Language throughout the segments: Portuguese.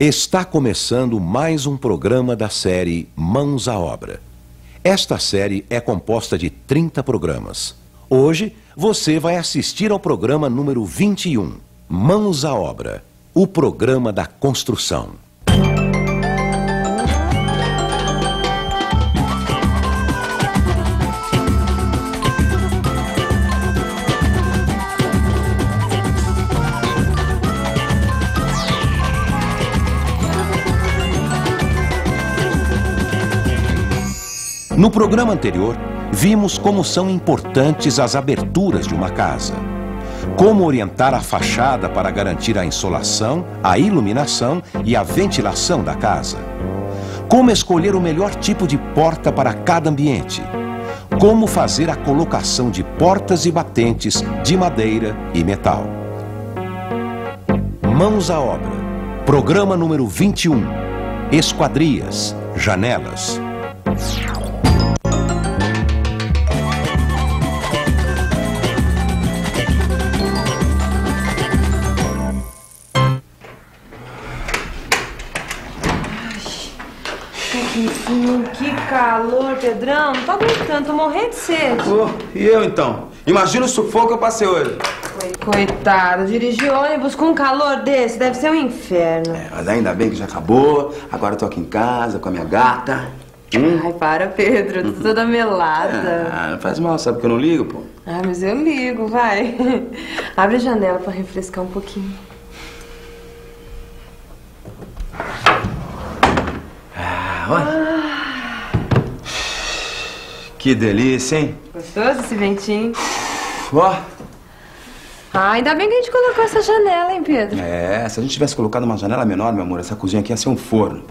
Está começando mais um programa da série Mãos à Obra. Esta série é composta de 30 programas. Hoje, você vai assistir ao programa número 21, Mãos à Obra, o programa da construção. No programa anterior, vimos como são importantes as aberturas de uma casa, como orientar a fachada para garantir a insolação, a iluminação e a ventilação da casa, como escolher o melhor tipo de porta para cada ambiente, como fazer a colocação de portas e batentes de madeira e metal. Mãos à Obra, programa número 21, Esquadrias, Janelas. Que calor, Pedrão. Não tô aguentando, tô morrendo de sede. E eu então? Imagina o sufoco que eu passei hoje. Coitado, dirigir ônibus com um calor desse deve ser um inferno. Mas ainda bem que já acabou. Agora eu tô aqui em casa com a minha gata. Ai, para, Pedro. Tô toda melada. Não faz mal, sabe que eu não ligo, pô? Ah, mas eu ligo, vai. Abre a janela pra refrescar um pouquinho. Olha. Que delícia, hein? Gostoso esse ventinho? Ó. Ah, ainda bem que a gente colocou essa janela, hein, Pedro? Se a gente tivesse colocado uma janela menor, meu amor, essa cozinha aqui ia ser um forno.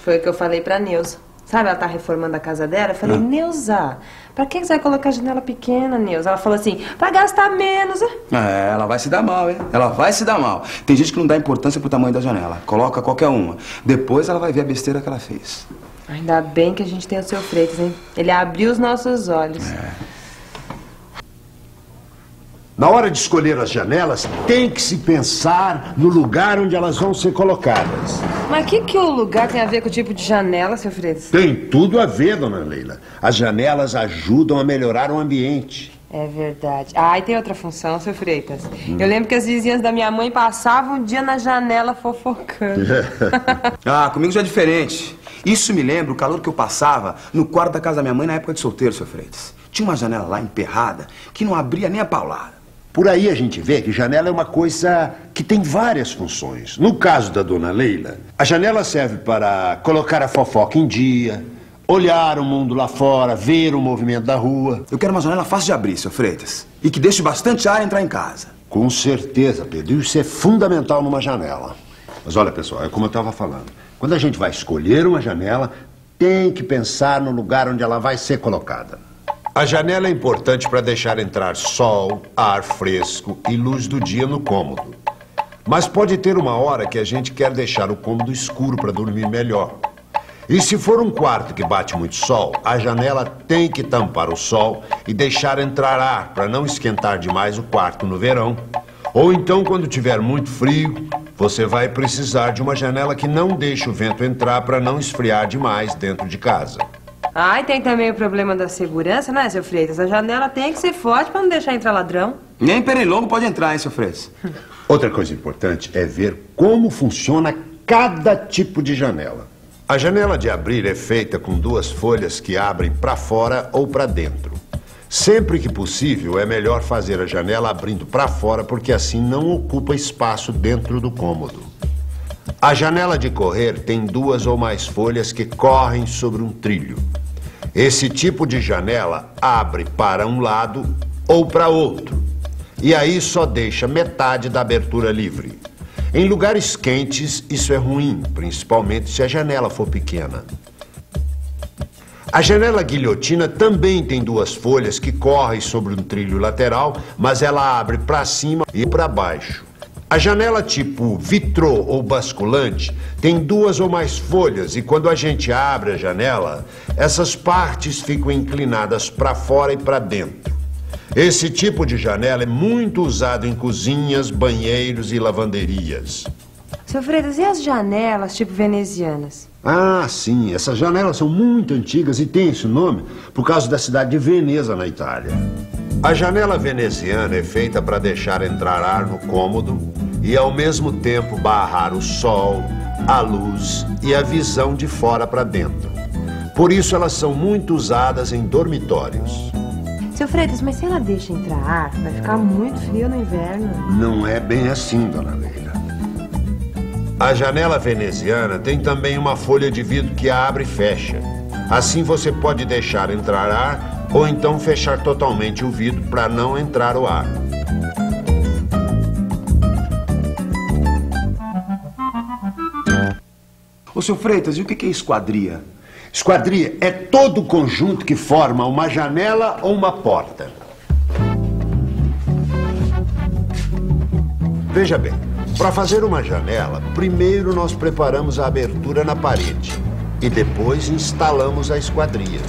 Foi o que eu falei pra Neuza. Sabe, ela tá reformando a casa dela. Eu falei, Neuza, pra que você vai colocar janela pequena, Neuza? Ela falou assim, pra gastar menos. Ela vai se dar mal, hein? Ela vai se dar mal. Tem gente que não dá importância pro tamanho da janela. Coloca qualquer uma. Depois ela vai ver a besteira que ela fez. Ainda bem que a gente tem o seu Freitas, hein? Ele abriu os nossos olhos. Na hora de escolher as janelas, tem que se pensar no lugar onde elas vão ser colocadas. Mas o que o lugar tem a ver com o tipo de janela, seu Freitas? Tem tudo a ver, dona Leila. As janelas ajudam a melhorar o ambiente. É verdade. Ah, e tem outra função, seu Freitas. Eu lembro que as vizinhas da minha mãe passavam um dia na janela fofocando. Comigo já é diferente. Isso me lembra o calor que eu passava no quarto da casa da minha mãe na época de solteiro, seu Freitas. Tinha uma janela lá emperrada que não abria nem a paulada. Por aí a gente vê que janela é uma coisa que tem várias funções. No caso da dona Leila, a janela serve para colocar a fofoca em dia, olhar o mundo lá fora, ver o movimento da rua. Eu quero uma janela fácil de abrir, seu Freitas, e que deixe bastante ar entrar em casa. Com certeza, Pedro. Isso é fundamental numa janela. Mas olha, pessoal, é como eu estava falando. Quando a gente vai escolher uma janela, tem que pensar no lugar onde ela vai ser colocada. A janela é importante para deixar entrar sol, ar fresco e luz do dia no cômodo. Mas pode ter uma hora que a gente quer deixar o cômodo escuro para dormir melhor. E se for um quarto que bate muito sol, a janela tem que tampar o sol e deixar entrar ar para não esquentar demais o quarto no verão. Ou então, quando tiver muito frio, você vai precisar de uma janela que não deixe o vento entrar para não esfriar demais dentro de casa. Ah, e tem também o problema da segurança, né, seu Freitas? A janela tem que ser forte para não deixar entrar ladrão. Nem pernilongo pode entrar, hein, seu Freitas? Outra coisa importante é ver como funciona cada tipo de janela. A janela de abrir é feita com duas folhas que abrem para fora ou para dentro. Sempre que possível, é melhor fazer a janela abrindo para fora, porque assim não ocupa espaço dentro do cômodo. A janela de correr tem duas ou mais folhas que correm sobre um trilho. Esse tipo de janela abre para um lado ou para outro, e aí só deixa metade da abertura livre. Em lugares quentes, isso é ruim, principalmente se a janela for pequena. A janela guilhotina também tem duas folhas que correm sobre um trilho lateral, mas ela abre para cima e para baixo. A janela tipo vitrô ou basculante tem duas ou mais folhas e quando a gente abre a janela, essas partes ficam inclinadas para fora e para dentro. Esse tipo de janela é muito usado em cozinhas, banheiros e lavanderias. Seu Freitas, e as janelas tipo venezianas? Ah, sim. Essas janelas são muito antigas e têm esse nome por causa da cidade de Veneza, na Itália. A janela veneziana é feita para deixar entrar ar no cômodo e, ao mesmo tempo, barrar o sol, a luz e a visão de fora para dentro. Por isso, elas são muito usadas em dormitórios. Seu Freitas, mas se ela deixa entrar ar, vai ficar muito frio no inverno. Não é bem assim, dona Leila. A janela veneziana tem também uma folha de vidro que abre e fecha. Assim você pode deixar entrar ar ou então fechar totalmente o vidro para não entrar o ar. Ô, seu Freitas, e o que é esquadria? Esquadria é todo o conjunto que forma uma janela ou uma porta. Veja bem, para fazer uma janela, primeiro nós preparamos a abertura na parede e depois instalamos a esquadria.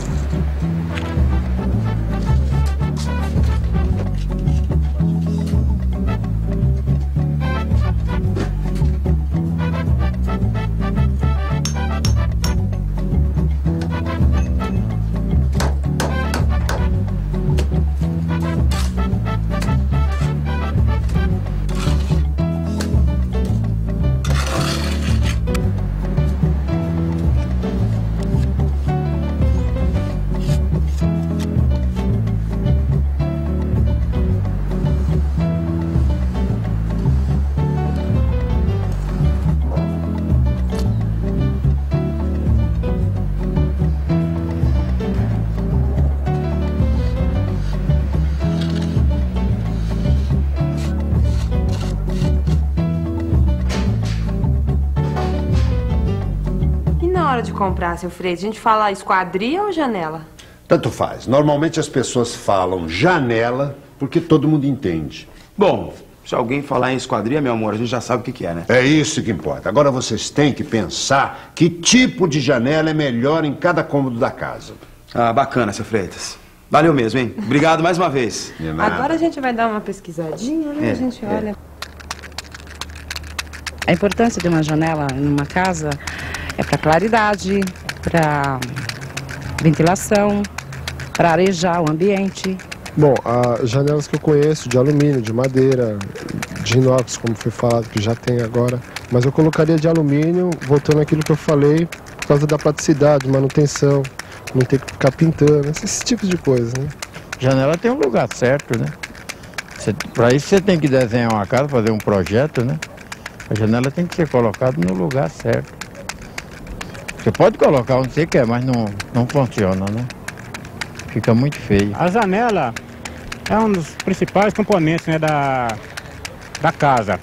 De comprar, seu Freitas, a gente fala esquadria ou janela? Tanto faz. Normalmente as pessoas falam janela porque todo mundo entende. Bom, se alguém falar em esquadria, meu amor, a gente já sabe o que é, né? É isso que importa. Agora vocês têm que pensar que tipo de janela é melhor em cada cômodo da casa. Ah, bacana, seu Freitas. Valeu mesmo, hein? Obrigado mais uma vez. De nada. Agora a gente vai dar uma pesquisadinha, né? A gente olha. A importância de uma janela em uma casa é para claridade, para ventilação, para arejar o ambiente. Bom, as janelas que eu conheço, de alumínio, de madeira, de inox, como foi falado, que já tem agora. Mas eu colocaria de alumínio, voltando àquilo que eu falei, por causa da praticidade, manutenção, não ter que ficar pintando, esses tipos de coisas, né? Janela tem um lugar certo, né? Para isso você tem que desenhar uma casa, fazer um projeto, né? A janela tem que ser colocada no lugar certo. Você pode colocar onde você quer, mas não funciona, né? Fica muito feio. A janela é um dos principais componentes, né, da casa.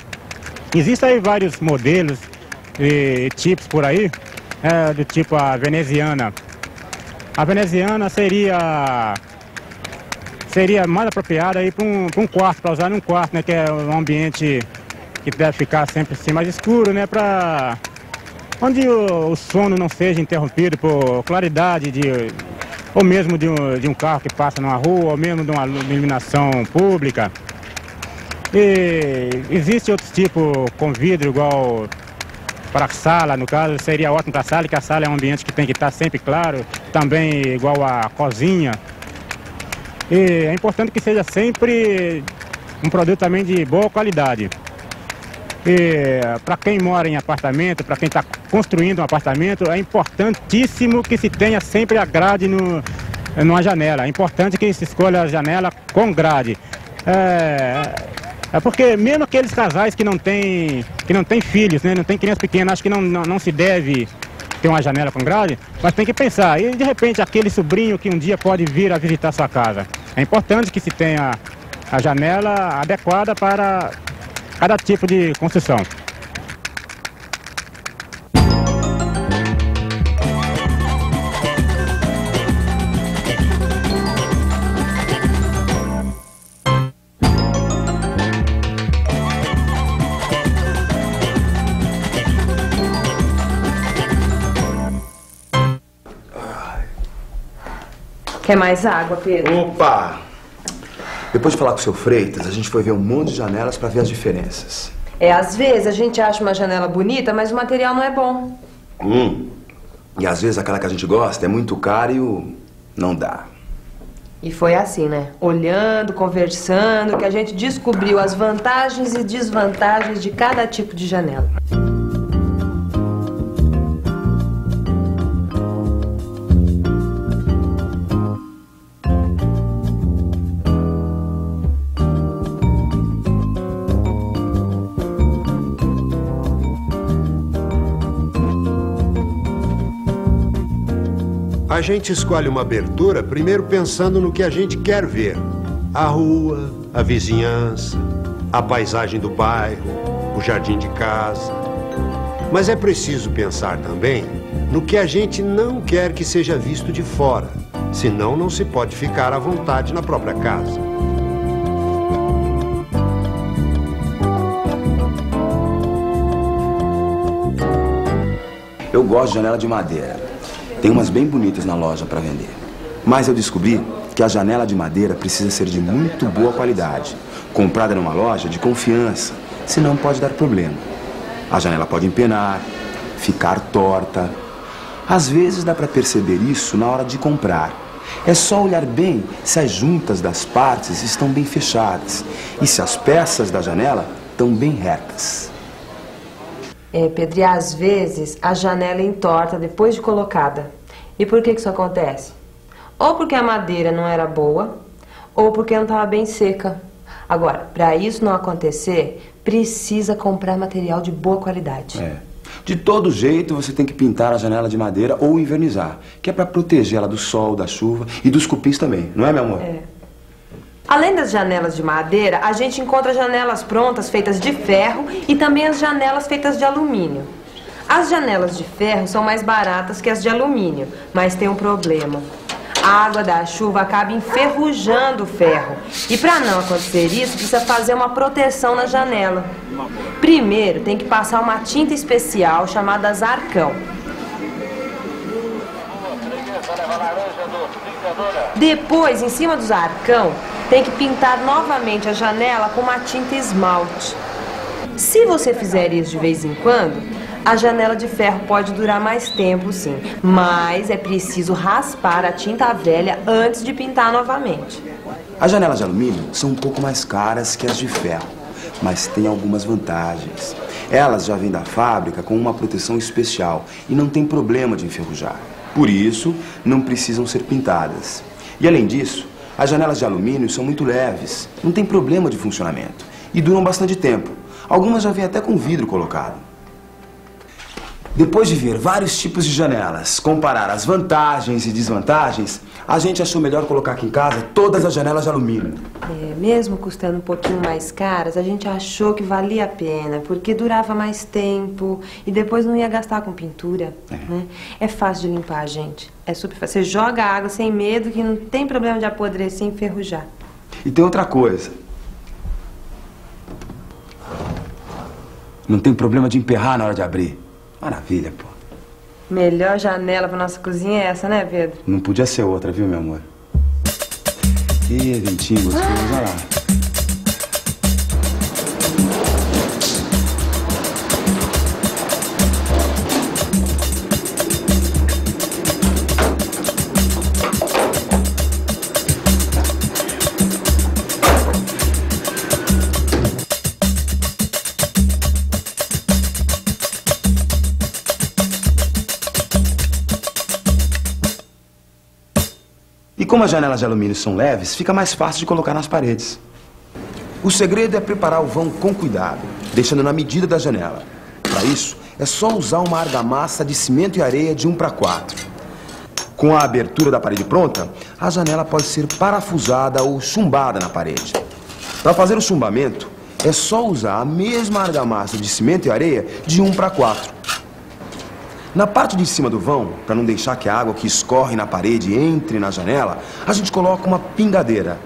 Existem aí vários modelos e tipos por aí, do tipo a veneziana. A veneziana seria mais apropriada para um quarto, para usar num quarto, né, que é um ambiente que deve ficar sempre assim mais escuro, né, para onde o sono não seja interrompido por claridade ou mesmo de um carro que passa numa rua, ou mesmo de uma iluminação pública. E existe outros tipos com vidro, igual para a sala, no caso seria ótimo para a sala, que a sala é um ambiente que tem que estar sempre claro, também igual a cozinha. E é importante que seja sempre um produto também de boa qualidade. E para quem mora em apartamento, para quem está construindo um apartamento, é importantíssimo que se tenha sempre a grade numa janela. É importante que se escolha a janela com grade. É porque mesmo aqueles casais que não têm filhos, né, não tem criança pequena, acho que não se deve ter uma janela com grade, mas tem que pensar. E de repente aquele sobrinho que um dia pode vir a visitar sua casa. É importante que se tenha a janela adequada para cada tipo de construção. Quer mais água, Pedro? Opa! Depois de falar com o seu Freitas, a gente foi ver um monte de janelas para ver as diferenças. Às vezes a gente acha uma janela bonita, mas o material não é bom. E às vezes aquela que a gente gosta é muito cara e não dá. E foi assim, né? Olhando, conversando, que a gente descobriu as vantagens e desvantagens de cada tipo de janela. A gente escolhe uma abertura primeiro pensando no que a gente quer ver. A rua, a vizinhança, a paisagem do bairro, o jardim de casa. Mas é preciso pensar também no que a gente não quer que seja visto de fora. Senão não se pode ficar à vontade na própria casa. Eu gosto de janela de madeira. Tem umas bem bonitas na loja para vender. Mas eu descobri que a janela de madeira precisa ser de muito boa qualidade, comprada numa loja de confiança, senão pode dar problema. A janela pode empenar, ficar torta. Às vezes dá para perceber isso na hora de comprar. É só olhar bem se as juntas das partes estão bem fechadas e se as peças da janela estão bem retas. Pedro, e às vezes a janela entorta depois de colocada. E por que isso acontece? Ou porque a madeira não era boa, ou porque não estava bem seca. Agora, para isso não acontecer, precisa comprar material de boa qualidade. De todo jeito, você tem que pintar a janela de madeira ou invernizar, que é para proteger ela do sol, da chuva e dos cupins também, não é, meu amor? Além das janelas de madeira, a gente encontra janelas prontas feitas de ferro e também as janelas feitas de alumínio. As janelas de ferro são mais baratas que as de alumínio, mas tem um problema. A água da chuva acaba enferrujando o ferro. E para não acontecer isso, precisa fazer uma proteção na janela. Primeiro, tem que passar uma tinta especial chamada Arcão. Depois, em cima do Arcão, tem que pintar novamente a janela com uma tinta esmalte. Se você fizer isso de vez em quando, a janela de ferro pode durar mais tempo, sim. Mas é preciso raspar a tinta velha antes de pintar novamente. As janelas de alumínio são um pouco mais caras que as de ferro, mas têm algumas vantagens. Elas já vêm da fábrica com uma proteção especial e não tem problema de enferrujar. Por isso, não precisam ser pintadas. E além disso, as janelas de alumínio são muito leves, não tem problema de funcionamento e duram bastante tempo. Algumas já vêm até com vidro colocado. Depois de ver vários tipos de janelas, comparar as vantagens e desvantagens, a gente achou melhor colocar aqui em casa todas as janelas de alumínio. Mesmo custando um pouquinho mais caras, a gente achou que valia a pena, porque durava mais tempo e depois não ia gastar com pintura. Né? É fácil de limpar, gente. É super fácil. Você joga a água sem medo, que não tem problema de apodrecer e enferrujar. E tem outra coisa. Não tem problema de emperrar na hora de abrir. Maravilha, pô. Melhor janela pra nossa cozinha é essa, né, Pedro? Não podia ser outra, viu, meu amor? Ih, ventinho gostoso, olha lá. E como as janelas de alumínio são leves, fica mais fácil de colocar nas paredes. O segredo é preparar o vão com cuidado, deixando na medida da janela. Para isso, é só usar uma argamassa de cimento e areia de 1:4. Com a abertura da parede pronta, a janela pode ser parafusada ou chumbada na parede. Para fazer o chumbamento, é só usar a mesma argamassa de cimento e areia de 1:4. Na parte de cima do vão, para não deixar que a água que escorre na parede entre na janela, a gente coloca uma pingadeira.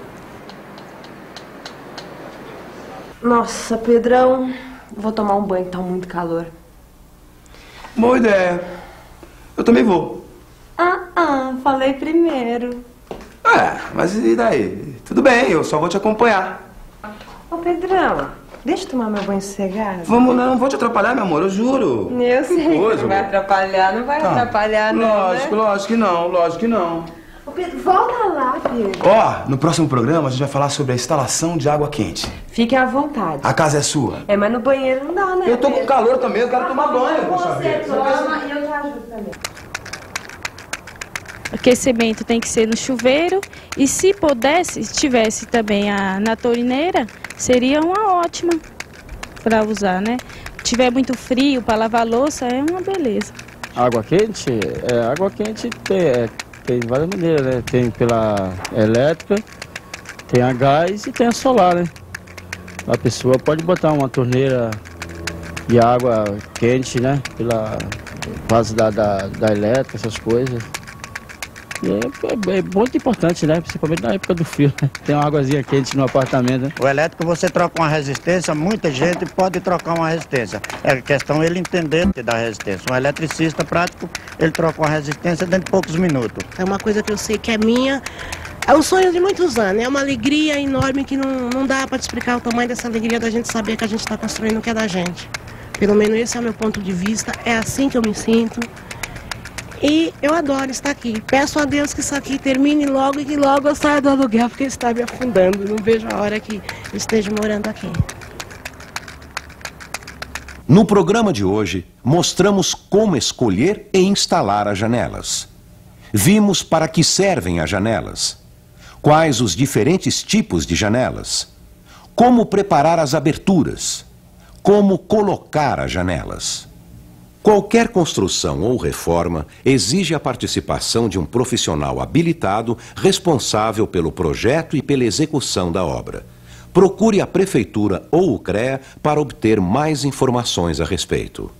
Nossa, Pedrão, vou tomar um banho, tá muito calor. Boa ideia. Eu também vou. Falei primeiro. Mas e daí? Tudo bem, eu só vou te acompanhar. Ô, Pedrão, Deixa eu tomar meu banho sossegado. Vamos, não vou te atrapalhar, meu amor, eu juro. Eu sei que coisa, não vai amor. atrapalhar, não vai atrapalhar não, Lógico, né? lógico que não, lógico que não. Ô Pedro, volta lá, Pedro. Ó, no próximo programa a gente vai falar sobre a instalação de água quente. Fique à vontade. A casa é sua. É, mas no banheiro não dá, né? Eu tô com calor também, eu quero tomar banho, poxa Você vida. toma e eu te ajudo também. Aquecimento tem que ser no chuveiro e se pudesse, se tivesse também na torneira, seria uma ótima para usar, né? Se tiver muito frio para lavar louça, é uma beleza. Água quente? Água quente tem várias maneiras, né? Tem pela elétrica, tem a gás e tem a solar, né? A pessoa pode botar uma torneira de água quente, né? Pela base da elétrica, essas coisas. E é muito importante, né? Principalmente na época do frio, né? Tem uma águazinha quente no apartamento, né? O elétrico você troca uma resistência, muita gente pode trocar uma resistência. É questão ele entender da resistência. Um eletricista prático, ele troca uma resistência dentro de poucos minutos. É uma coisa que eu sei que é minha, é um sonho de muitos anos, é uma alegria enorme que não dá para te explicar o tamanho dessa alegria da gente saber que a gente está construindo o que é da gente. Pelo menos esse é o meu ponto de vista, é assim que eu me sinto. E eu adoro estar aqui. Peço a Deus que isso aqui termine logo e que logo eu saia do aluguel, porque está me afundando. Não vejo a hora que eu esteja morando aqui. No programa de hoje, mostramos como escolher e instalar as janelas. Vimos para que servem as janelas, quais os diferentes tipos de janelas, como preparar as aberturas, como colocar as janelas. Qualquer construção ou reforma exige a participação de um profissional habilitado responsável pelo projeto e pela execução da obra. Procure a Prefeitura ou o CREA para obter mais informações a respeito.